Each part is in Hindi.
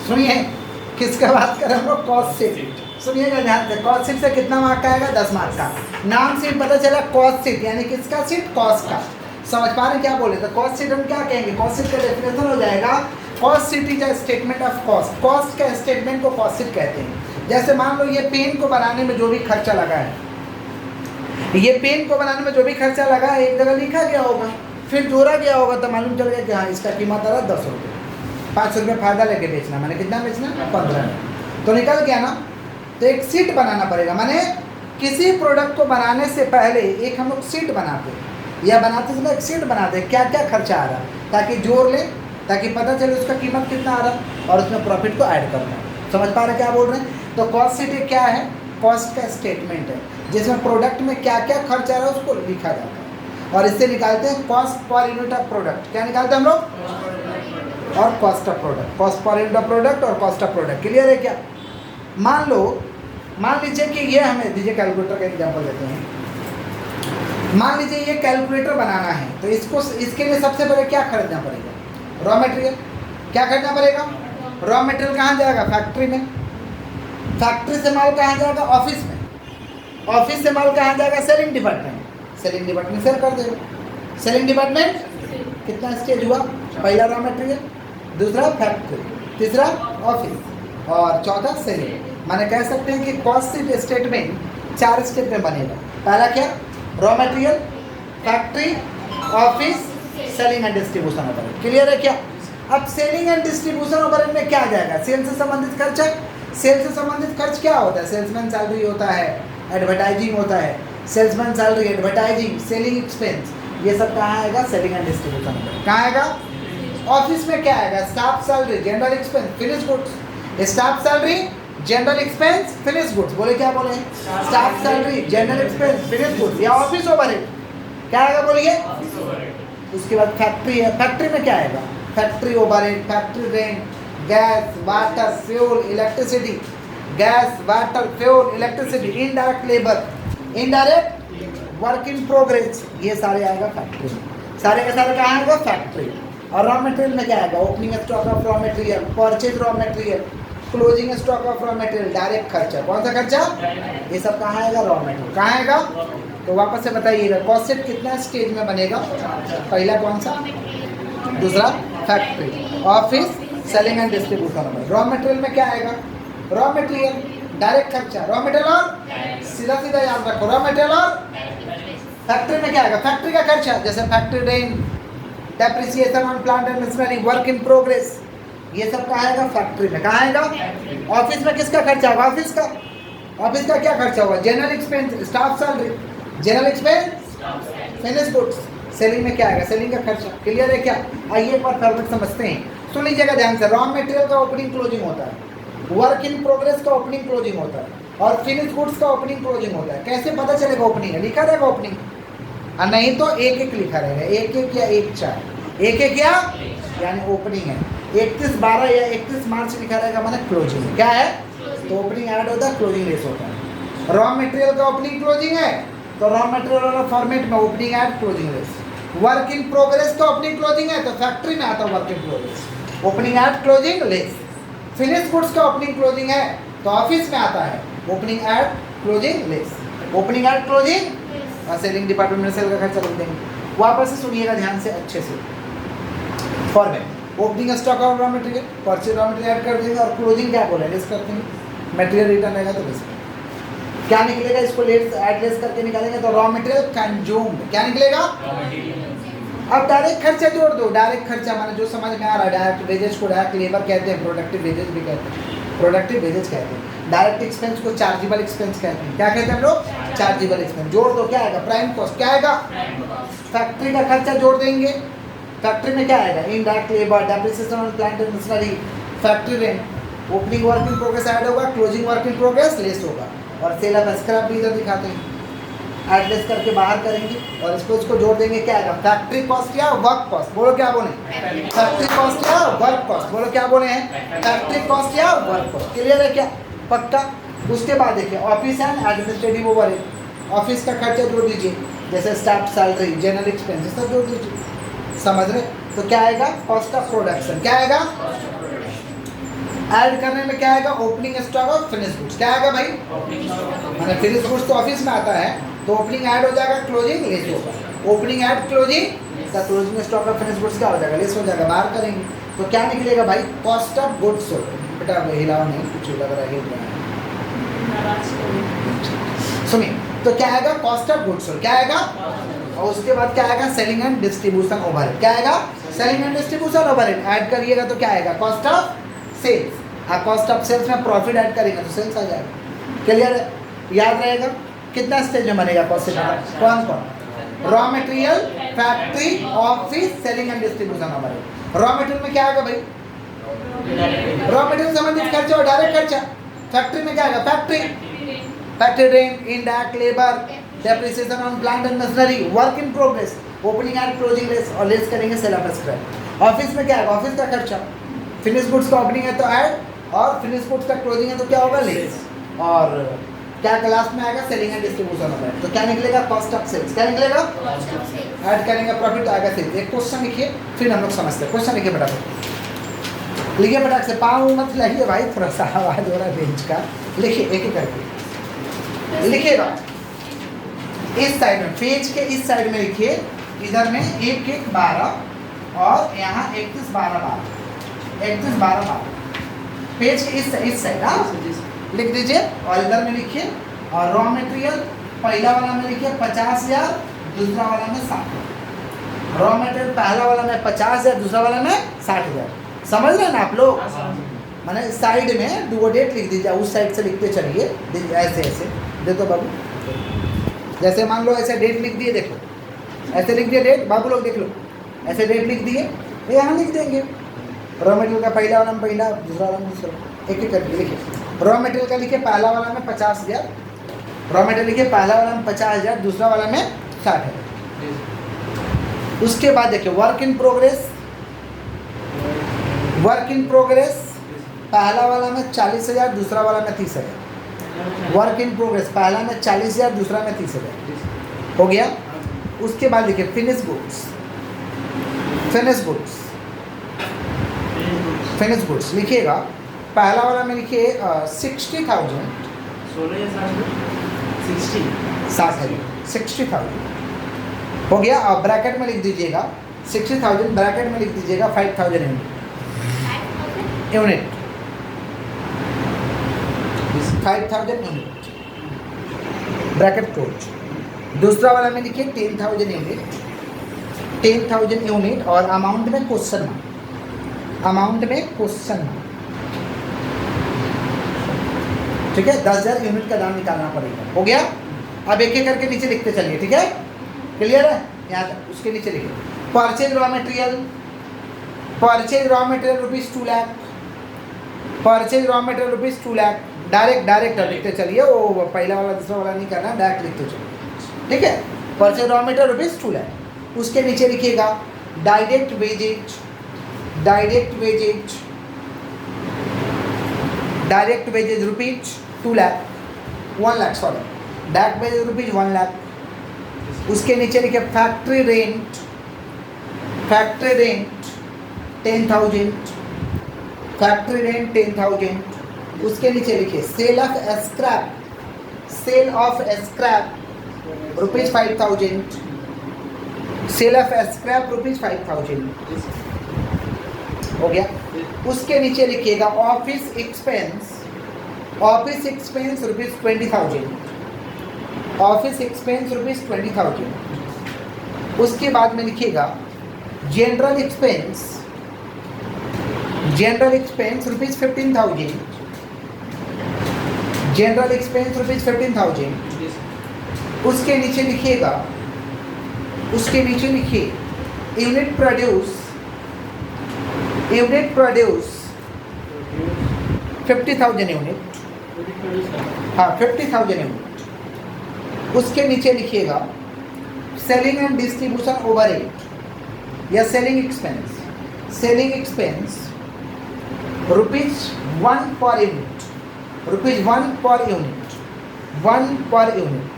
सुनिए किसका बात कर रहे हैं हम लोग, कॉस्ट शीट। सुनिएगा ध्यान से, कॉस्ट शीट से कितना मार्क का आएगा, 10 मार्क का। नाम से पता चला कॉस्ट शीट यानी किसका शीट, कॉस्ट का। समझ पा रहे हैं क्या बोले, तो कॉस्ट शीट हम क्या कहेंगे, कॉस्ट शीट का डेफिनेशन हो जाएगा cost sheet is a statement of cost. Cost का स्टेटमेंट को कॉस्ट शीट कहते हैं। जैसे मान लो ये पेन को बनाने में जो भी खर्चा लगा है, ये पेन को बनाने में जो भी खर्चा लगा है एक जगह लिखा गया होगा, फिर जोड़ा गया होगा तो मालूम चल गया कि हाँ इसका कीमत आ रहा है 10 रुपये, 5 रुपये फायदा लेके बेचना, मैंने कितना बेचना, 15 में, तो निकल गया ना। तो एक शीट बनाना पड़ेगा, माने किसी प्रोडक्ट को बनाने से पहले एक हम लोग शीट बनाते हैं या बनाते समय एक शीट बनाते हैं, क्या क्या खर्चा आ रहा है, ताकि जोड़ ले, ताकि पता चले उसका कीमत कितना आ रहा है और उसमें प्रॉफिट को ऐड करना है। समझ पा रहे क्या बोल रहे हैं। तो कॉस्ट शीट क्या है, कॉस्ट का स्टेटमेंट है जिसमें प्रोडक्ट में क्या क्या खर्च आ रहा है उसको लिखा जाता है और इससे निकालते हैं cost per unit of product. क्या निकालते हैं हम लोग, और cost of product, cost per unit of product और कॉस्ट ऑफ प्रोडक्ट। क्लियर है क्या। मान लीजिए कि ये हमें दीजिए, कैलकुलेटर का एग्जांपल देते हैं। मान लीजिए ये कैलकुलेटर बनाना है तो इसके लिए सबसे पहले क्या खरीदना पड़ेगा, रॉ मटेरियल। क्या खरीदना पड़ेगा, रॉ मटेरियल कहाँ जाएगा, फैक्ट्री में। फैक्ट्री से माल कहाँ जाएगा, ऑफिस में। ऑफिस से माल कहाँ जाएगा, selling department. Selling department sale कर देगा। सेलिंग डिपार्टमेंट कितना स्टेज हुआ, पहला रॉ मटेरियल, दूसरा फैक्ट्री, तीसरा ऑफिस और चौथा सेलिंग। माने कह सकते हैं कि कॉस्ट शीट स्टेटमेंट 4 स्टेप में बनेगा। पहला क्या, raw material, factory, office, selling and distribution overhead. Clear है क्या। अब सेलिंग एंड डिस्ट्रीब्यूशन ओवरहेड में क्या आ जाएगा, सेल से संबंधित खर्च है। सेल से संबंधित खर्च क्या होता है, सेल्समैन सैलरी होता है, एडवर्टाइजिंग होता है, salesman salary, advertising, selling expense, ये सब कहाँ आएगा, सेलिंग एंड डिस्ट्रीब्यूशन ओवरहेड। कहाँ आएगा, ऑफिस में क्या आएगा, staff salary, general expense, finish goods. Staff salary, general expense, finish goods. बोले क्या बोले, staff salary, general expense, finish goods या ऑफिस ओवरहेड। क्या आएगा बोलिए। उसके बाद फैक्ट्री है, फैक्ट्री में क्या आएगा, factory overhead, factory rent, gas, water, fuel, electricity, gas, water, fuel, electricity, indirect labour, indirect work in progress, ये सारे आएगा फैक्ट्री में। सारे के सारे कहाँ आएगा, फैक्ट्री। और रॉ मटेरियल में क्या आएगा, opening stock of raw material, purchase raw material, closing stock of raw material, direct खर्चा। कौन सा खर्चा, ये सब कहाँ आएगा, रॉ मटेरियल। कहाँ आएगा, तो वापस से बताइएगा कॉस्ट शीट कितना स्टेज में बनेगा, पहला कौन सा, दूसरा factory, office, selling and distribution. Raw material में क्या आएगा, रॉ मटेरियल, डायरेक्ट खर्चा, रॉ मटेरियल और सीधा सीधा याद रखो, रॉ मटेरियल और फैक्ट्री में क्या आएगा, फैक्ट्री का खर्चा, जैसे factory rent, depreciation on plant and machinery, work in progress, ये सब कहाँ आएगा, फैक्ट्री में। कहाँ आएगा, ऑफिस में किसका खर्चा होगा, ऑफिस का। ऑफिस का क्या खर्चा होगा, general expense, staff salary, general expense, finish goods. Selling में क्या आएगा, सेलिंग का खर्चा। क्लियर है क्या। आइए एक बार फॉर्मेट समझते हैं, सुन लीजिएगा ध्यान से। रॉ मटेरियल का ओपनिंग क्लोजिंग होता है, वर्क इन प्रोग्रेस का ओपनिंग क्लोजिंग होता है और फिनिश गुड्स का ओपनिंग क्लोजिंग होता है। कैसे पता चलेगा ओपनिंग है, लिखा रहेगा ओपनिंग, और नहीं तो एक एक लिखा रहेगा, एक एक या एक चार, एक एक या यानी ओपनिंग है 31/12 या 31 मार्च लिखा रहेगा, माने क्लोजिंग। क्या है, तो ओपनिंग ऐड होता है, क्लोजिंग लेस होता है। रॉ मटेरियल का ओपनिंग क्लोजिंग है तो रॉ मटेरियल वाला फॉर्मेट में opening add, closing less. Work in progress का ओपनिंग क्लोजिंग है तो फैक्ट्री में आता है work in progress, opening add, closing less. Finish goods का ओपनिंग क्लोजिंग है तो ऑफिस में आता है opening add, closing less, opening add, closing. और सेलिंग डिपार्टमेंट में सेल का खर्चा लिख देंगे। वापस से सुनिएगा ध्यान से अच्छे से, format opening stock of raw material, purchase raw material add कर देंगे और क्लोजिंग क्या बोला, लेस करते हैं, मटेरियल रिटर्न रहेगा तो लेस। क्या निकलेगा, इसको लेस ऐड लेस करके निकालेंगे तो रॉ मटेरियल कंज्यूम्ड। क्या निकलेगा, अब डायरेक्ट खर्चा जोड़ दो। डायरेक्ट खर्चा माने जो समझ में आ रहा है, डायरेक्ट वेजेज को डायरेक्ट लेबर कहते हैं, प्रोडक्टिव वेजेज भी कहते हैं, प्रोडक्टिव वेजेज कहते हैं। डायरेक्ट एक्सपेंस को चार्जेबल एक्सपेंस कहते हैं। क्या कहते हैं हम लोग, चार्जेबल एक्सपेंस। जोड़ दो, क्या आएगा, प्राइम कॉस्ट। क्या आएगा, फैक्ट्री का खर्चा जोड़ देंगे। फैक्ट्री में क्या आएगा, indirect labour, depreciation on plant and machinery, factory rent, opening work in progress add होगा, closing work in progress less होगा और सेल ऑफ स्क्रैप भी इधर दिखाते हैं, एडलेस करके बाहर करेंगे और इसको जोड़ देंगे। क्या आएगा, फैक्ट्री कॉस्ट या वर्क कॉस्ट। बोलो क्या बोले, फैक्ट्री कॉस्ट या वर्क कॉस्ट। बोलो क्या बोले हैं, फैक्ट्री कॉस्ट या वर्क कॉस्ट। क्लियर है क्या, पक्का। उसके बाद देखिए office and administrative overhead, office का खर्चा जोड़ दीजिए, जैसे स्टाफ सैलरी, जनरल एक्सपेंसेस सब जोड़ दीजिए। समझ रहे, तो क्या आएगा, कॉस्ट ऑफ प्रोडक्शन। क्या आएगा, ऐड करने में क्या आएगा? ओपनिंग स्टॉक और फिनिश गुड्स। क्या आएगा भाई? मैंने फिनिश गुड्स तो ऑफिस में आता है, तो ओपनिंग ऐड हो जाएगा, क्लोजिंग लेस होगा। ओपनिंग ऐड क्लोजिंग, इसका क्लोजिंग स्टॉक और फिनिश गुड्स क्या हो जाएगा? लेस हो जाएगा, बाहर करेंगे तो क्या निकलेगा भाई? Cost of goods sold. बेटा हिलाओ नहीं, कुछ लग रहा है हिल रहा है। सुनिए, तो क्या आएगा? Cost of goods sold. क्या आएगा? और उसके बाद क्या आएगा? Selling and distribution overhead. क्या आएगा? Selling and distribution overhead. Add करिएगा तो क्या आएगा? Cost of sales. हाँ, कॉस्ट ऑफ सेल्स में प्रॉफिट ऐड करेंगे तो सेल्स आ जाएगा। क्लियर है? याद रहेगा? कितना स्टेज में बनेगा कॉस्ट? कौन कौन? Raw material, factory, office, selling and distribution overhead. Raw material में क्या आएगा भाई? रॉ मटेरियल संबंधित खर्चा और डायरेक्ट खर्चा। फैक्ट्री में क्या आएगा? Factory rent, indirect labour, depreciation on plant and machinery, work in progress, opening and closing less, और लेस करेंगे सेल ऑफ स्क्रैप। ऑफिस में क्या आएगा? ऑफिस का खर्चा। फिनिश गुड्स का ओपनिंग है तो ऐड, और फिनिश गुड्स का क्लोजिंग है तो क्या होगा? लेस। और क्या क्लास में आएगा? Selling and distribution overhead. तो क्या निकलेगा? Cost of sales. क्या निकलेगा? ऐड करेंगे प्रॉफिट आएगा सेल्स। एक क्वेश्चन लिखिए, फिर हम लोग समझते हैं। क्वेश्चन लिखिए फटाफट, लिखिए फटाक से। पाँव मत लहिए भाई, थोड़ा सा आवाज हो रहा है बेंच का। लिखिए एक एक करके लिखिएगा। इस साइड में, पेज के इस साइड में लिखिए, इधर में 1 1 12 और यहाँ 31 12 12, 31 12 12। पेज के इस साइड लिख दीजिए, और इधर में लिखिए। और रॉ मटेरियल पहला वाला में लिखिए 50,000, दूसरा वाला में 60। रॉ मटेरियल पहला वाला में 50,000, दूसरा वाला में 60,000। समझ रहे हैं ना आप लोग? मैंने साइड में डुओ डेट लिख दीजिए, उस साइड से लिखते चलिए, ऐसे ऐसे दे दो बाबू। जैसे मान लो ऐसे डेट लिख दिए, देखो ऐसे लिख दिए डेट, बाबू लोग देख लो, ऐसे डेट लिख दिए, तो यहाँ लिख देंगे रॉ मटेरियल का पहला वाला में पहला, दूसरा वाला में दूसरा, एक एक करके लिखिए। रॉ मटेरियल का लिखिए पहला वाला में 50,000, रॉ मटेरियल लिखिए पहला वाला में 50,000, दूसरा वाला में 60,000। उसके बाद देखिए work in progress, work in progress पहला वाला में 40,000, दूसरा वाला में 30,000। वर्क इन प्रोग्रेस पहला में 40,000, दूसरा में 30,000 हो गया। उसके बाद देखिए finish goods, finish goods, finish goods लिखिएगा। पहला वाला में लिखिए 60,000, 60,000 हो गया। और ब्रैकेट में लिख दीजिएगा 60,000, ब्रैकेट में लिख दीजिएगा 5,000 यूनिट, 5,000 यूनिट, ब्रैकेट क्लोज। दूसरा वाला में लिखिए 10,000 यूनिट, 10,000 यूनिट, और अमाउंट में क्वेश्चन मार्क, अमाउंट में क्वेश्चन मार्क। ठीक है, 10,000 यूनिट का दाम निकालना पड़ेगा। हो गया। अब एक एक करके नीचे लिखते चलिए, ठीक है? क्लियर है? यहाँ उसके नीचे लिखिए purchase raw material, purchase raw material ₹2 lakh, purchase raw material ₹2 lakh. Direct लिखते चलिए, वो पहला वाला दूसरा वाला नहीं करना, डायरेक्ट लिखते चलिए, ठीक है? Purchase raw material ₹2 lakh. उसके नीचे लिखिएगा direct wages, direct wages, direct wages ₹2 lakh, 1 lakh sorry, direct wages ₹1 lakh. उसके नीचे लिखिए factory rent, factory rent 10,000, factory rent 10,000। उसके नीचे लिखिए sale of scrap, sale of scrap ₹5,000, sale of scrap ₹5,000 हो गया। उसके नीचे लिखिएगा office expense, office expense ₹20,000, office expense ₹20,000। उसके बाद में लिखिएगा general expense, general expense ₹15,000, general expense ₹15,000। उसके नीचे लिखिएगा, उसके नीचे लिखिए unit produce, unit produce 50,000 unit, हाँ 50,000 यूनिट। उसके नीचे लिखिएगा सेलिंग एंड डिस्ट्रीब्यूशन ओवरहेड या selling expense, selling expense ₹1 per unit, ₹1 per unit, 1 per unit.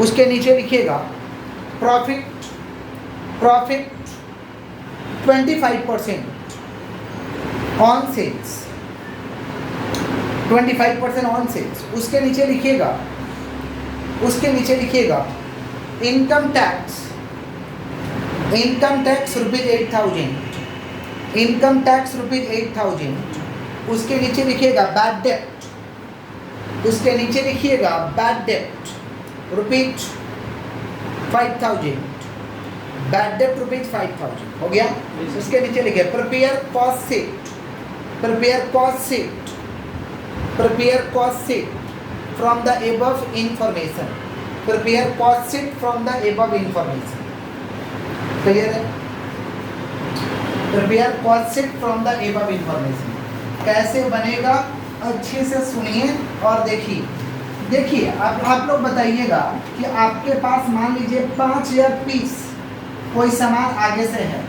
उसके नीचे लिखिएगा profit, profit 25% on sales, 25% on sales. उसके नीचे लिखिएगा income tax rupees 8,000, income tax rupees 8,000। उसके नीचे लिखिएगा बैड डेप्ट, उसके नीचे लिखिएगा बैड डेप्ट रुपीज 5,000, बैड डेप्ट रुपीज 5,000 हो गया। उसके नीचे लिखिए prepare cost sheet from the above information, clear है? Prepare cost sheet from the above information कैसे बनेगा, अच्छे से सुनिए और देखिए आप लोग बताइएगा कि आपके पास मान लीजिए 5,000 पीस कोई सामान आगे से है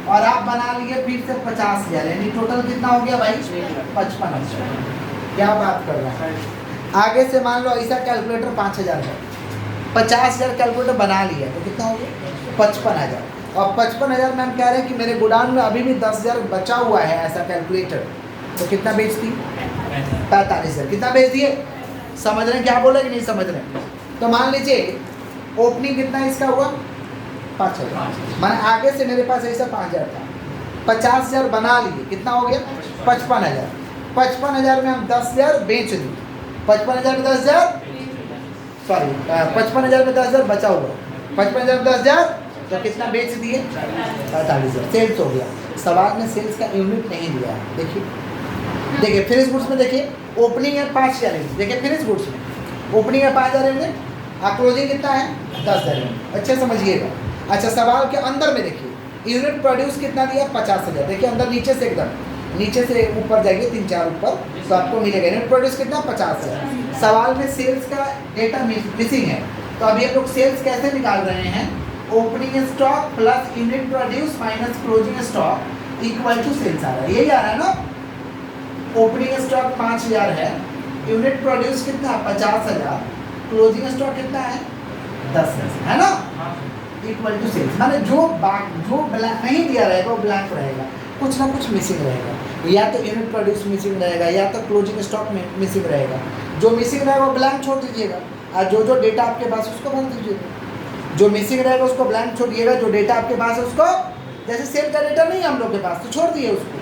और आप बना लिए फिर से 50,000, यानी टोटल कितना हो गया भाई? 55,000। क्या बात कर रहा है? आगे से मान लो ऐसा कैलकुलेटर 5,000 है, 50,000 कैलकुलेटर बना लिया तो कितना हो गया? 55,000। और 55,000 में हम कह रहे हैं कि मेरे गोडाउन में अभी भी 10,000 बचा हुआ है ऐसा कैलकुलेटर, तो कितना बेच दी? 45,000। कितना बेच दिए? समझ रहे हैं क्या बोले कि नहीं समझ रहे? तो मान लीजिए ओपनिंग कितना इसका हुआ? 5,000। मैंने आगे से मेरे पास ऐसा 5,000 था, 50,000 बना लिए, कितना हो गया? 55,000। 55,000 में हम 10,000 बेच दिए, 55,000 में 10,000 सॉरी 55,000 में 10,000 बचा हुआ, 55,000 में 10,000 तो कितना बेच दिए? 45,000। सेल्स हो गया। सवाल में सेल्स का यूनिट नहीं दिया है। देखिए फिनिश गुड्स में देखिए ओपनिंग है 5,000 यूनिट, देखिए फिनिश गुड्स में ओपनिंग है 5,000 यूनिट और क्लोजिंग कितना है? 10,000 यूनिट। अच्छे समझिएगा। अच्छा सवाल के अंदर में देखिए यूनिट प्रोड्यूस कितना दिया? 50,000। देखिए अंदर नीचे से एकदम नीचे से ऊपर जाइए 3-4 ऊपर तो आपको मिलेगा यूनिट प्रोड्यूस कितना? 50,000। सवाल में सेल्स का डेटा मिसिंग है, तो अभी हम लोग सेल्स कैसे निकाल रहे हैं? Opening stock plus unit produce minus closing stock equal to sales आ रहा है, यही आ रहा है ना? ओपनिंग स्टॉक 5,000 है, यूनिट प्रोड्यूस कितना? 50,000, क्लोजिंग स्टॉक कितना है? 10,000 है ना? इक्वल टू सेल्स माने जो ब्लैंक नहीं दिया रहेगा वो ब्लैंक रहेगा, कुछ ना कुछ मिसिंग रहेगा, या तो यूनिट प्रोड्यूस मिसिंग रहेगा या तो क्लोजिंग स्टॉक में मिसिंग रहेगा। जो मिसिंग रहेगा वो ब्लैंक छोड़ दीजिएगा और जो डेटा आपके पास उसको भर दीजिएगा। जो मिसिंग रहेगा उसको ब्लैंक छोड़िएगा, जो डेटा आपके पास है उसको, जैसे सेल का डेटा नहीं है हम लोग के पास तो छोड़ दिए उसको,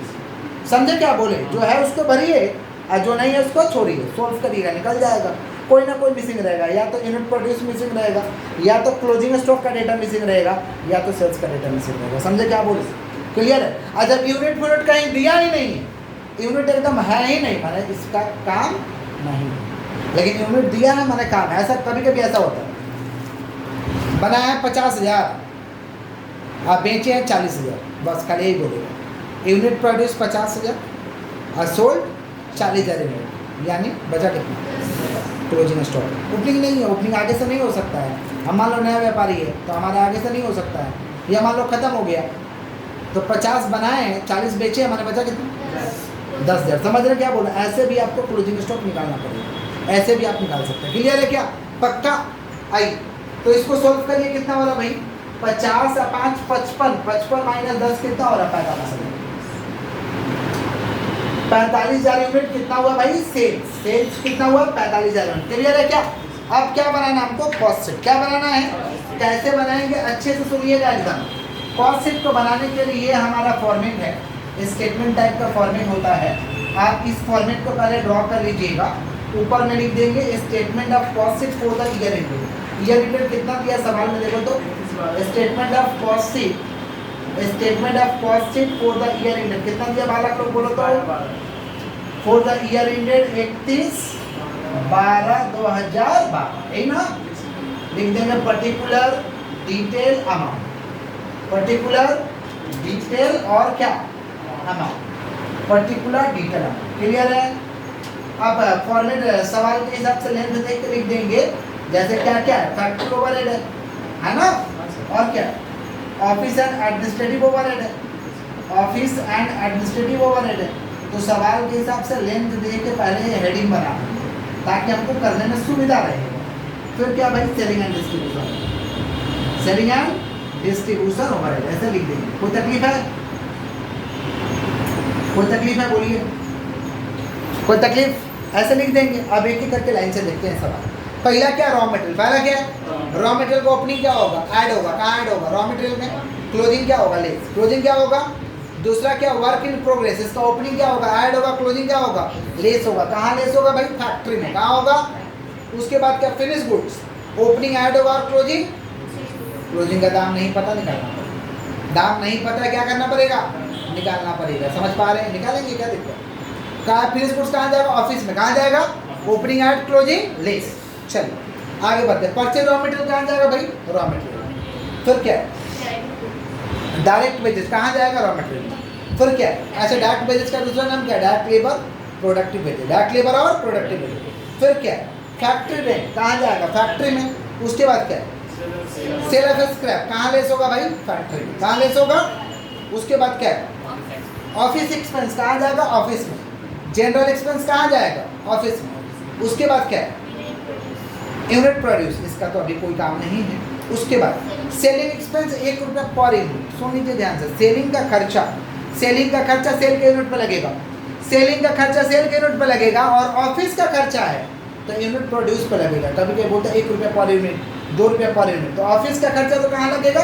समझे क्या बोले? जो है उसको भरिए और जो नहीं है उसको छोड़िए, सोल्व करिएगा, निकल जाएगा। कोई ना कोई मिसिंग रहेगा, या तो यूनिट प्रोड्यूस मिसिंग रहेगा, या तो क्लोजिंग स्टॉक का डेटा मिसिंग रहेगा, या तो सेल्स का डेटा मिसिंग रहेगा। समझे क्या बोले? क्लियर है? और जब यूनिट कहीं दिया ही नहीं है, यूनिट एकदम है ही नहीं माने इसका काम नहीं, लेकिन यूनिट दिया है माने काम है। ऐसा कभी कभी ऐसा होता है, बनाया है 50,000 आप बेचे हैं 40,000, बस खाली यही बोलेगा। यूनिट प्रोड्यूस 50,000 और सोल्ड 40,000 यूनिट, यानी बचा कितना? Closing stock. ओपनिंग नहीं है, ओपनिंग आगे से नहीं हो सकता है। हम मान लो नया व्यापारी है तो हमारे आगे से नहीं हो सकता है, या मान लो खत्म हो गया तो 50 बनाए 40 बेचे, हमारे बचा कितना? 10,000। समझ रहे क्या बोल रहे? ऐसे भी आपको क्लोजिंग स्टॉक निकालना पड़ेगा, ऐसे भी आप निकाल सकते हैं। क्लियर है क्या? पक्का? आई तो इसको सोल्व करिए, कितना हो रहा भाई? 50 और 5 55, 55 माइनस 10 कितना हो रहा? 45,000। 45,000 यूनिट कितना हुआ भाई? सेल्स कितना हुआ? 45,000 यूनिट। क्लियर है क्या? अब क्या बनाना हमको? Cost sheet. क्या बनाना है? कैसे बनाएंगे? अच्छे से सुनिएगा एकदम। कॉस्ट शीट को बनाने के लिए ये हमारा फॉर्मेट है, स्टेटमेंट टाइप का फॉर्मेट होता है। आप इस फॉर्मेट को पहले ड्रॉ कर लीजिएगा। ऊपर में लिख देंगे statement of cost sheet for the year ended. Year ended कितना दिया सवाल में देखो तो? Statement of cost sheet for the year ended कितना दिया बालक लोग बोलो तो? फॉर द ईयर एंडेड 31/12/2012, यही ना? लिख देंगे particular detail amount, particular detail और क्या? Amount, particular detail amount. Clear है? अब फॉर्मेट सवाल के हिसाब से लेंथ देख के लिख देंगे, जैसे क्या क्या है? फैक्ट्री ओवरहेड है ना? और क्या? ऑफिस एंड एडमिनिस्ट्रेटिव ओवरहेड है, ऑफिस एंड एडमिनिस्ट्रेटिव ओवरहेड है। तो सवाल के हिसाब से लेंथ दे के पहले हेडिंग बना ताकि हमको करने में सुविधा रहेगा। फिर क्या भाई? Selling and distribution, selling and distribution overhead ऐसे लिख देंगे। कोई तकलीफ है? कोई तकलीफ है बोलिए, कोई तकलीफ? ऐसे लिख देंगे। अब एक एक करके लाइन से देखते हैं सवाल। पहला क्या, रॉ मटेरियल। पहला क्या है, रॉ मटेरियल को ओपनिंग क्या होगा, ऐड होगा। कहाँ ऐड होगा, रॉ मटेरियल में। क्लोजिंग क्या होगा, लेस। क्लोजिंग क्या होगा। दूसरा क्या, वर्क इन प्रोग्रेस, इसका ओपनिंग क्या होगा, ऐड होगा। क्लोजिंग क्या होगा, लेस होगा। कहाँ लेस होगा भाई, फैक्ट्री में। कहाँ होगा। उसके बाद क्या, फिनिश गुड्स, ओपनिंग ऐड होगा और क्लोजिंग। क्लोजिंग का दाम नहीं पता, निकालना पड़ेगा। दाम नहीं पता है, क्या करना पड़ेगा, निकालना पड़ेगा। समझ पा रहे हैं, निकालेंगे, क्या दिक्कत। कहाँ फिनिश गुड्स कहाँ जाएगा, ऑफिस में। कहाँ जाएगा, ओपनिंग ऐड क्लोजिंग लेस। चलिए आगे बढ़ते हैं। परचेज रॉ मटेरियल कहाँ जाएगा भाई, रॉ मटेरियल। फिर क्या है, डायरेक्ट वेजेस कहाँ जाएगा, रॉ मटेरियल। फिर क्या है, ऐसे डायरेक्ट वेजेस का दूसरा नाम क्या है, direct labour, productive wages. Direct labour और प्रोडक्टिव वेजेस। फिर क्या है, फैक्ट्री रेंट कहाँ जाएगा, फैक्ट्री में। उसके बाद क्या है, सेल ऑफ स्क्रैप कहाँ लेस होगा भाई, फैक्ट्री में। कहाँ लेस होगा। उसके बाद क्या है, ऑफिस एक्सपेंस कहाँ जाएगा, ऑफिस में। जनरल एक्सपेंस कहाँ जाएगा, ऑफिस में। उसके बाद क्या है, यूनिट प्रोड्यूस, इसका तो अभी कोई काम नहीं है। उसके बाद सेलिंग एक्सपेंस 1 रुपया पर यूनिट। सुन लीजिए ध्यान से, सेलिंग का खर्चा, सेलिंग का खर्चा सेल के यूनिट पर लगेगा। सेलिंग का खर्चा सेल के यूनिट पर लगेगा और ऑफिस का खर्चा है तो यूनिट प्रोड्यूस पर लगेगा। कभी क्या बोलते हैं 1 रुपया पर यूनिट, 2 रुपया पर यूनिट। तो ऑफिस का खर्चा तो कहाँ लगेगा,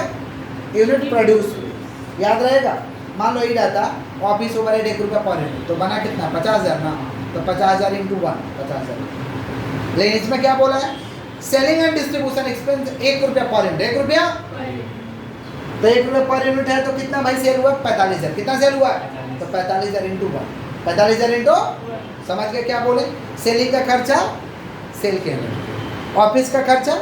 यूनिट प्रोड्यूस। याद रहेगा। मान लो ये रहता ऑफिस ओवरहेड 1 रुपया पर यूनिट, तो बना कितना, 50,000 ना। तो 50,000 इंटू 1, 50,000। लेकिन इसमें क्या बोला है, सेलिंग एंड डिस्ट्रीब्यूशन एक्सपेंस 1 रुपया पर यूनिट। 1 रुपया, तो 1 रुपया पर यूनिट है तो कितना भाई सेल हुआ, 45,000। कितना सेल हुआ, तो 45,000 इंटू 1, 45,000 इंटू। समझ गए क्या बोले, सेलिंग का खर्चा सेल के यूनिट, ऑफिस का खर्चा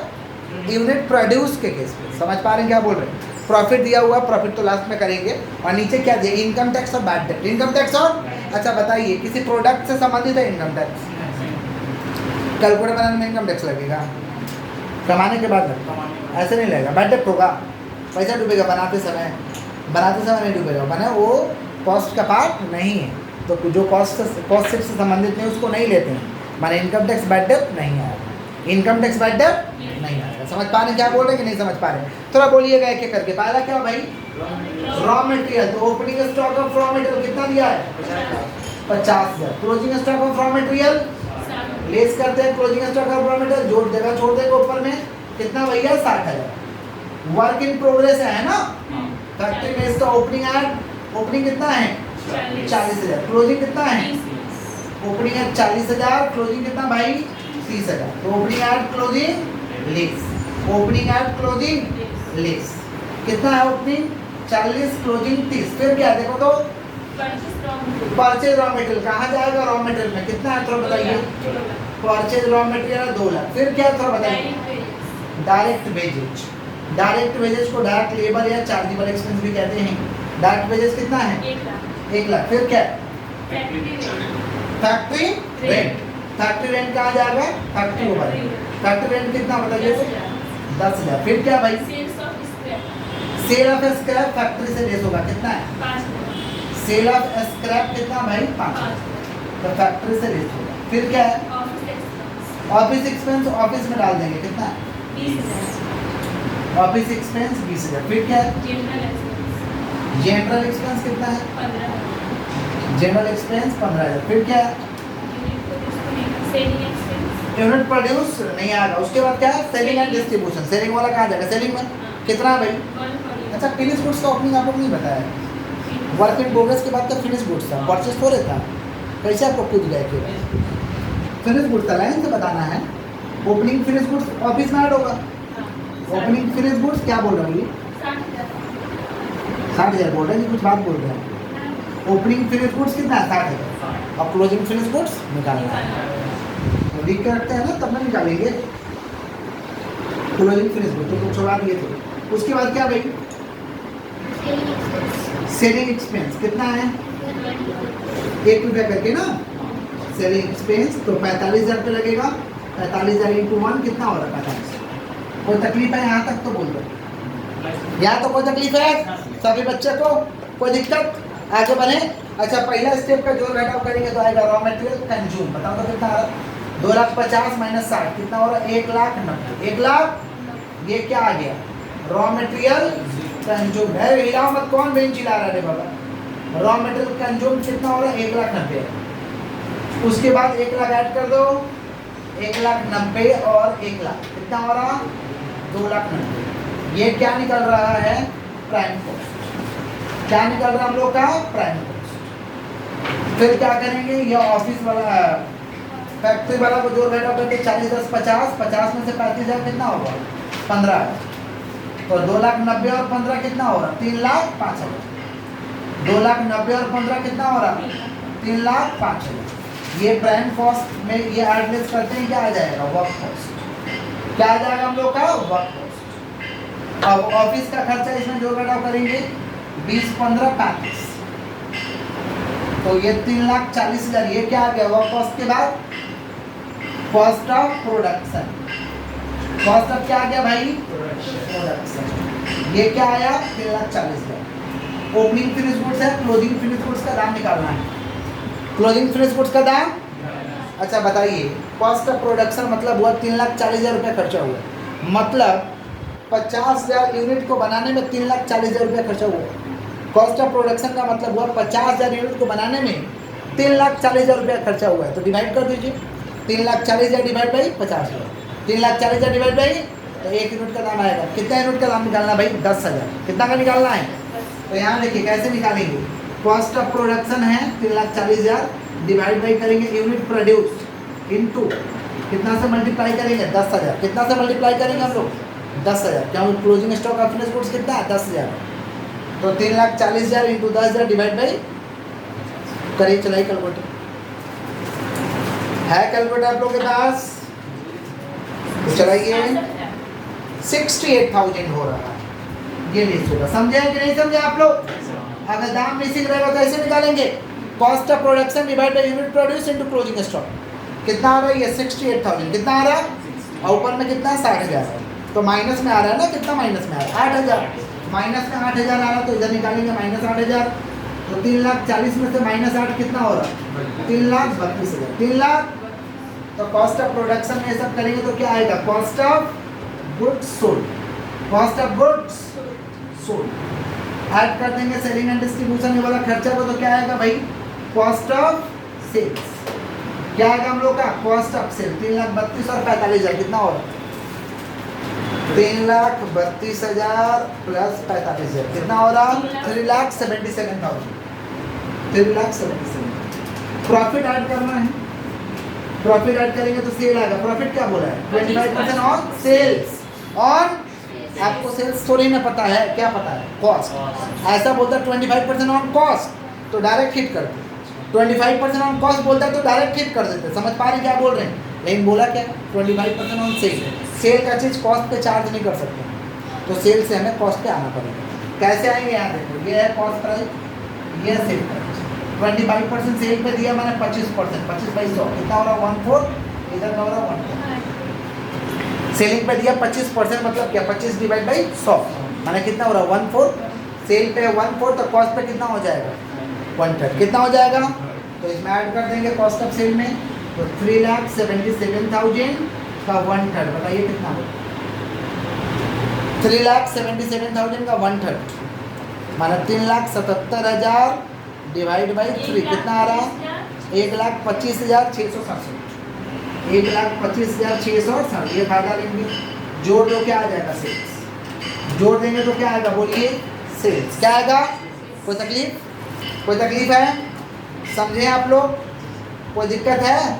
यूनिट प्रोड्यूस के केस में। समझ पा रहे हैं क्या बोल रहे हैं। प्रॉफिट दिया हुआ, प्रॉफिट तो लास्ट में करेंगे। और नीचे क्या दिया, इनकम टैक्स और बैड डेट। इनकम टैक्स और, अच्छा बताइए किसी प्रोडक्ट से संबंधित है इनकम टैक्स, कैलकुलेटर बनाने में इनकम टैक्स लगेगा, कमाने के बाद लगेगा, ऐसे नहीं लगेगा। बैड डेट होगा, पैसा डूबेगा बनाते समय, बनाते समय नहीं डूबेगा, बना वो कॉस्ट का पार्ट नहीं है। तो जो कॉस्ट से संबंधित नहीं उसको नहीं लेते हैं, माने इनकम टैक्स बैड डेट नहीं आएगा, इनकम टैक्स बैड डेट नहीं आएगा। समझ पा रहे हैं क्या बोल रहे हैं कि नहीं समझ पा रहे हैं, थोड़ा बोलिएगा एक एक करके। पहला क्या भाई, रॉ मटेरियल। तो opening stock of raw material कितना दिया है, 50,000। Closing stock of raw material less करते हैं, closing stock of raw material जोड़ देगा, छोड़ देगा ऊपर में कितना भैया, 60,000। वर्क इन प्रोग्रेस है ना, फैक्ट्री में इसका ओपनिंग है, ओपनिंग कितना है 40,000। क्लोजिंग कितना है, ओपनिंग है 40,000, क्लोजिंग कितना भाई 30,000। तो opening and closing less, opening and closing less कितना है, ओपनिंग 40, क्लोजिंग 30। फिर क्या देखो तो परचेज रॉ मटेरियल कहाँ जाएगा, रॉ मटेरियल में। कितना है थोड़ा बताइए, परचेज रॉ मटेरियल 2 लाख। फिर क्या थोड़ा बताइए, डायरेक्ट वेजेज। डायरेक्ट वेजेज को डायरेक्ट लेबर या चार्जेबल एक्सपेंस भी कहते हैं। डायरेक्ट वेजेज कितना है, 1 लाख। फिर क्या, फैक्ट्री रेंट। फैक्ट्री रेंट कहाँ जाएगा, फैक्ट्री ओवरहेड। फैक्ट्री रेंट कितना बताइए, 10,000। फिर क्या भाई, सेल ऑफ स्क्रैप फैक्ट्री से लेस होगा, कितना है 5,000। सेल ऑफ स्क्रैप कितना भाई, 5,000, तो फैक्ट्री से लेस होगा। फिर क्या है, ऑफिस एक्सपेंस ऑफिस में डाल देंगे, कितना है 20,000। Office expense 20,000। फिर क्या है, जनरल एक्सपेंस कितना है 15,000। General expense 15,000। फिर क्या है, यूनिट प्रोड्यूस नहीं आएगा। उसके बाद क्या है, सेलिंग एंड डिस्ट्रीब्यूशन। सेलिंग वाला कहाँ जाएगा, सेलिंग में कितना है भाई, अच्छा फिनिश गुड्स का ओपनिंग आपको नहीं बताया। वर्क इन प्रोग्रेस के बाद तो फिनिश गुड्स था, परचेज हो रहा था, कैसे आपको कूद गए कि फिनिश गुड्स था, लाइन से बताना है। ओपनिंग फिनिश गुड्स ऑफिस में ऐड होगा। ओपनिंग फिनिश गुड्स क्या बोल रहा है, 60,000 बोल रहे हैं, कुछ बात बोल रहे हैं। ओपनिंग फिनिश गुड्स कितना है, 60,000। और क्लोजिंग फिनिश गुड्स निकालना है, लिख के रखते हैं ना, तब ना निकालेंगे क्लोजिंग फिनिश गुड्स। तो कुछ बात ये थे। उसके बाद क्या भाई, सेलिंग एक्सपेंस कितना है, 1 रुपया करके ना सेलिंग एक्सपेंस। तो 45,000 पे लगेगा, 45,000 इंटू 1 कितना हो रहा है, 45। कोई तकलीफ है यहाँ तक तो बोल दो, यहाँ तो कोई तकलीफ है सभी बच्चे को, कोई दिक्कत, आगे बढ़े। अच्छा पहला स्टेप का जोड़ घटाव करेंगे तो आएगा रॉ मटेरियल कंज्यूम। बताओ तो कितना आ रहा है, 2,50,000 माइनस 60 कितना हो रहा है, 1,90,000। 1,00,000 ये क्या आ गया, रॉ मटेरियल कंज्यूम है। हिलाओ मत, कौन बेंच हिला रहा है बाबा। रॉ मटेरियल कंज्यूम कितना हो रहा है, 1,90,000। उसके बाद 1 लाख ऐड कर दो, 1,90,000 और 1 लाख, कितना हो रहा 2,90,000। ये क्या निकल रहा है, प्राइम कॉस्ट। क्या निकल रहा हम लोग का, प्राइम कॉस्ट। फिर क्या करेंगे, ये ऑफिस वाला फैक्ट्री वाला को जोड़ घटाव करके 40 10 50, 50 में से 35,000 कितना होगा, 15,000। तो 2,90,000 और 15 कितना हो रहा, 3,05,000। 2,90,000 और 15 कितना हो रहा, 3,05,000। ये प्राइम कॉस्ट में ये एडलेस करते हैं, क्या आ जाएगा, वर्क कॉस्ट। क्या आ जाएगा हम लोग का, वर्क कॉस्ट। अब ऑफिस का खर्चा इसमें जोड़ घटाव करेंगे, 20 15 35, तो ये 3,40,000। ये क्या आ गया, वर्क कॉस्ट के बाद cost of production. Cost of क्या आ गया भाई, प्रोडक्शन। ये क्या आया, 3,40,000। ओपनिंग फिनिश गुड्स है, क्लोजिंग फिनिश गुड्स का दाम निकालना है। क्लोजिंग फिनिश गुड्स का दाम, अच्छा बताइए, कॉस्ट ऑफ प्रोडक्शन मतलब हुआ 3,40,000 रुपये खर्चा हुआ, मतलब 50,000 यूनिट को बनाने में 3,40,000 रुपये खर्चा हुआ। कॉस्ट ऑफ प्रोडक्शन का मतलब हुआ 50,000 यूनिट को बनाने में 3,40,000 रुपये खर्चा हुआ है। तो डिवाइड कर दीजिए, 3,40,000 डिवाइड बाई 50,000, 3,40,000 डिवाइड बाई, तो 1 यूनिट का दाम आएगा। कितना यूनिट का दाम निकालना भाई, 10,000। कितना का निकालना है, तो यहाँ देखिए कैसे निकालेंगे। कॉस्ट ऑफ प्रोडक्शन है 3,40,000, डिवाइड बाई करेंगे यूनिट प्रोड्यूस इंटू कितना से मल्टीप्लाई करेंगे, 10,000। कितना से मल्टीप्लाई करेंगे हम लोग, 10,000, क्योंकि closing stock of finish goods कितना है, 10,000। तो 3,40,000 इंटू 10,000 डिवाइड बाई, करिए चलाइए कैलकुलेटर। है कैलकुलेटर आप लोग के पास, तो चलाइए। 68,000 हो रहा है, ये नहीं होगा। समझे कि नहीं समझे आप लोग। अगर दाम नहीं सीख रहेगा तो ऐसे निकालेंगे, cost of production divide by unit produce into closing stock. कितना आ रहा है, ये 68,000। कितना आ रहा है, और ऊपर में कितना है, 60,000। तो माइनस में आ रहा है ना, कितना माइनस में आ रहा है, 8,000। माइनस में 8,000 आ रहा, तो इधर निकालेंगे माइनस 8,000। तो 3,40,000 में से माइनस 8 कितना हो रहा, 3,32,000। 3 लाख, तो कॉस्ट ऑफ प्रोडक्शन में सब करेंगे तो क्या आएगा, cost of goods sold. Cost of goods sold add कर देंगे सेलिंग एंड डिस्ट्रीब्यूशन वाला खर्चा को, तो क्या आएगा भाई, कॉस्ट ऑफ सेल्स। क्या आएगा हम लोग का, कॉस्ट ऑफ सेल। 3,32,000 और 45,000 कितना हो रहा, 3,32,000 प्लस 45,000 कितना हो रहा, 3,77,000। 3,77,000। प्रॉफिट ऐड करना है, प्रॉफिट ऐड करेंगे तो सेल आएगा। प्रॉफिट क्या बोला है, 25% ऑन सेल्स। ऑन, आपको सेल्स थोड़ी ना पता है, क्या पता है, कॉस्ट। ऐसा बोलता है 25% ऑन कॉस्ट, तो डायरेक्ट हिट करते। 25% ऑन कॉस्ट बोलता है तो डायरेक्ट हिट कर देते। समझ पा रहे क्या बोल रहे हैं, लेकिन बोला क्या, 25% ऑन सेल। सेल का चीज़ कॉस्ट पे चार्ज नहीं कर सकते, तो सेल से हमें कॉस्ट पे आना पड़ेगा। कैसे आएंगे, यहाँ देखो, ये है कॉस्ट प्राइस, ये है सेल प्राइस। 25% सेल पे दिया मैंने 25%, 25 बाई 100 कितना हो रहा, 1/4। इधर का हो रहा 1/4। सेलिंग पे दिया 25%, मतलब क्या, 25 डिवाइड बाई 100 मैंने कितना हो रहा, 1/4। सेल पे 1/4, तो कॉस्ट पे कितना हो जाएगा, 1/3। कितना हो जाएगा, तो इसमें ऐड कर देंगे कॉस्ट ऑफ सेल में, तो 3,77,000 का 1/3। बताइए कितना होगा, 3,77,000 का 1/3 माना 3,77,000 डिवाइड बाई 3 कितना आ रहा, 1,25,667। 1,25,667। ये फायदा लेंगे, जोड़ दो क्या आ जाएगा, सेल्स। जोड़ देंगे तो क्या आएगा, बोलिए, सेल्स। क्या आएगा, कोई तकलीफ, कोई तकलीफ है, समझे आप लोग, कोई दिक्कत है,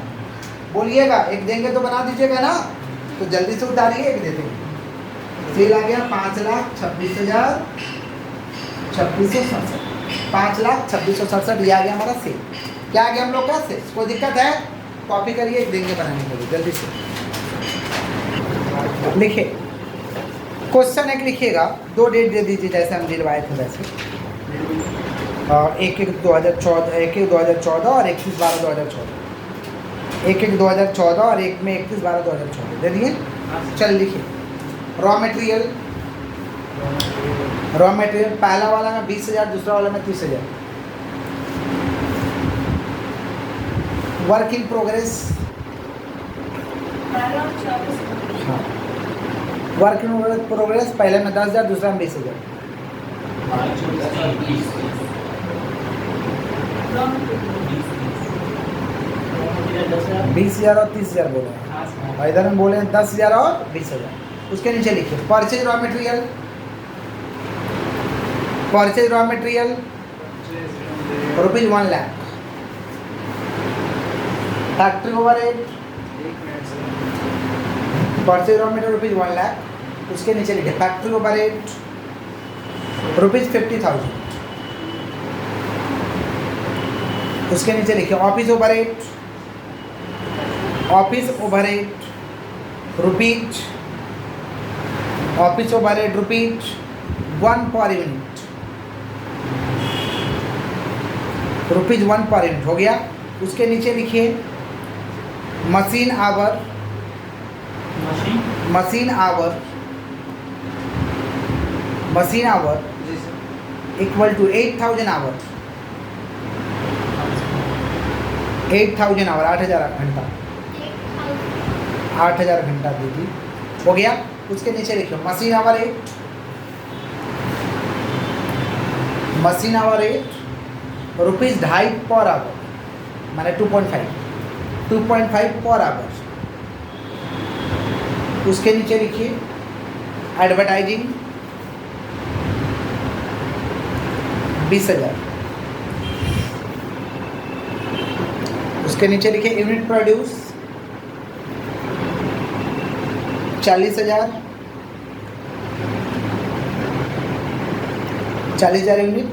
बोलिएगा। एक देंगे तो बना दीजिएगा ना, तो जल्दी से उतारिए, एक दे देंगे। सेल आ गया 5,26,667। 5,26,667 ये आ गया हमारा सेल। क्या आ गया हम लोग का, सेल्स। कोई दिक्कत है, कॉपी करिए, एक देंगे बनाने के लिए, जल्दी से लिखिए। क्वेश्चन एक लिखिएगा, 2 डेट दे दीजिए जैसे हम दिलवाए थे वैसे, और 1/1/2014, 1/1/2014 और 31/12/2014, 1/1/2014 और एक में 31/12/2014 दे दिए। चल लिखिए, रॉ मटेरियल पहला वाला में 20,000, दूसरा वाला में 30,000। वर्क इन प्रोग्रेस, हाँ, वर्क इन प्रोग्रेस पहले में 10,000, दूसरा में 20,000। 20,000 और 30,000 बोले हैं, और इधर हम बोले हैं 10,000 और 20,000। उसके नीचे लिखिए purchase raw material, purchase raw material ₹1,00,000, factory overhead purchase raw material ₹1,00,000, उसके नीचे लिखिए फैक्ट्री ओवरहेड ₹50,000, उसके नीचे लिखिए office overhead, office overhead rupees, office overhead ₹1 per unit, ₹1 per unit हो गया। उसके नीचे लिखिए machine hour, machine hour, machine hour equal to 8,000 hour, 8,000 hour 8,000 घंटा, 8,000 घंटा दीदी हो गया। उसके नीचे लिखिए machine hour rate, machine hour rate ₹2.5 per hour, माने 2.5 पर आवर। उसके नीचे लिखिए एडवर्टाइजिंग 20,000, उसके नीचे लिखिए unit produce 40,000, 40,000 unit,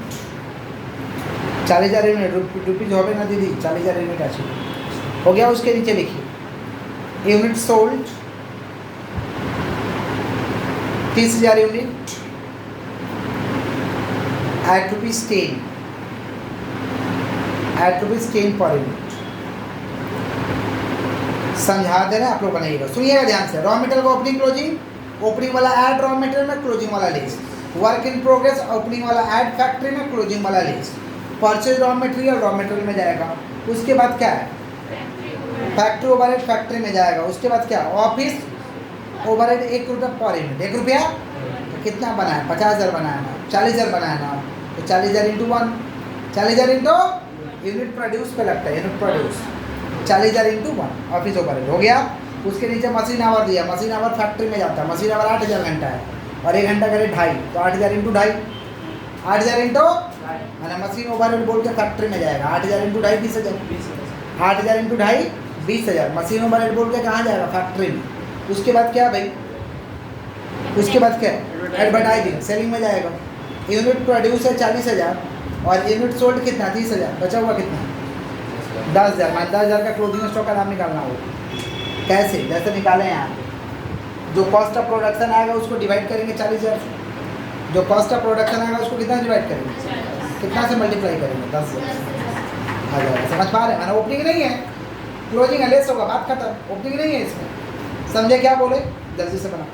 40,000 unit rupees হবে না दीदी, 40,000 यूनिट আছে हो गया। उसके नीचे लिखिए unit sold 30,000 unit at ₹10, at ₹10 per unit. समझा दे रहे हैं आप लोग, बनाइएगा सुनिएगा ध्यान से। रॉ मटेरियल का ओपनिंग क्लोजिंग, ओपनिंग वाला ऐड रॉ मटेरियल में, क्लोजिंग वाला list, work in progress opening वाला ऐड फैक्ट्री में, क्लोजिंग वाला लिस्ट, परचेज रॉ मटेरियल में जाएगा। उसके बाद क्या है फैक्ट्री ओवरहेड फैक्ट्री में जाएगा। उसके बाद क्या ऑफिस ओवरहेड ₹1 पर यूनिट, ₹1 तो कितना बनाया 50,000 बनाया ना, 40,000 बनाया ना, तो 40,000 इंटू 1, 40,000 इंटू यूनिट प्रोड्यूस पे लगता है, unit produce 40,000 into 1 office overhead हो गया। उसके नीचे मशीन आवर दिया, मशीन आवर फैक्ट्री में जाता है, मशीन आवर 8,000 घंटा है और 1 घंटा करे 2.5, तो 8,000 इंटू 2.5, 8,000 इंटू मैंने मशीन ओवरहेड बोल के फैक्ट्री में जाएगा, 8,000 इंटू 2.5 20,000, 8,000 इंटू 2.5 20,000, मशीन ओवरहेड बोल के कहाँ जाएगा फैक्ट्री में। उसके बाद क्या भाई, उसके बाद क्या एडवर्टाइजिंग सेलिंग में जाएगा। यूनिट प्रोड्यूस है 40,000 और यूनिट सोल्ड कितना 30,000, बचा हुआ कितना 10,000, मान 10,000 का क्लोजिंग स्टॉक का नाम निकालना होगा। कैसे, जैसे निकालें यहाँ जो कॉस्ट ऑफ प्रोडक्शन आएगा उसको डिवाइड करेंगे 40,000 से, जो कॉस्ट ऑफ प्रोडक्शन आएगा उसको कितना डिवाइड करेंगे, कितना से मल्टीप्लाई करेंगे 10,000 आ जाएगा। समझ पा रहे हैं, मैंने ओपनिंग नहीं है क्लोजिंग है, लेस होगा बात खत्म, ओपनिंग नहीं है इसमें। समझे क्या बोले, जल्दी से बना।